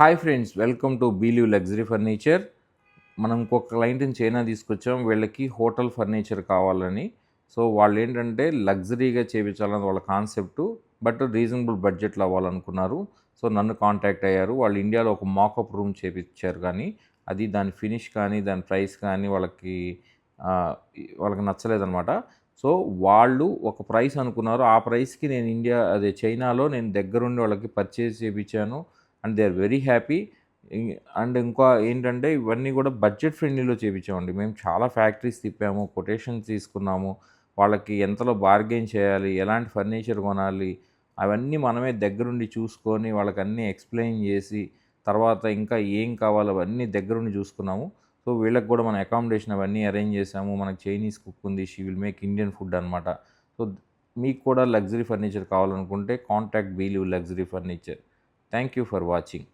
Hi friends, welcome to believe luxury furniture. మనం ఇంకొక క్లయింట్ని China తీసుకొచ్చాం. వీళ్ళకి హోటల్ ఫర్నిచర్ కావాలని. సో వాళ్ళు ఏంటంటే లగ్జరీగా చేయించాలని వాళ్ళ కాన్సెప్టు. బట్ రీజనబుల్ బడ్జెట్లో అవ్వాలనుకున్నారు. సో నన్ను కాంటాక్ట్ అయ్యారు. వాళ్ళు ఇండియాలో ఒక మాకప్ రూమ్ చేపించారు, కానీ అది దాని ఫినిష్ కానీ దాని ప్రైస్ కానీ వాళ్ళకి నచ్చలేదన్నమాట. సో వాళ్ళు ఒక ప్రైస్ అనుకున్నారు. ఆ ప్రైస్కి నేను చైనాలో నేను దగ్గరుండి వాళ్ళకి పర్చేస్ చేయించాను. And they are very happy. And ఇంకా ఏంటంటే ఇవన్నీ కూడా బడ్జెట్ ఫ్రెండ్లీలో చేయించామండి. మేము చాలా ఫ్యాక్టరీస్ తిప్పాము, కొటేషన్స్ తీసుకున్నాము. వాళ్ళకి ఎంతలో బార్గెయిన్ చేయాలి, ఎలాంటి ఫర్నిచర్ కొనాలి, అవన్నీ మనమే దగ్గరుండి చూసుకొని వాళ్ళకి అన్నీ ఎక్స్ప్లెయిన్ చేసి, తర్వాత ఇంకా ఏం కావాలో అవన్నీ దగ్గరుండి చూసుకున్నాము. సో వీళ్ళకి కూడా మన అకామిడేషన్ అవన్నీ అరేంజ్ చేసాము. మనకి చైనీస్ కుక్ ఉంది, she will make Indian food అనమాట. సో మీకు కూడా లగ్జరీ ఫర్నిచర్ కావాలనుకుంటే contact believe luxury furniture. Thank you for watching.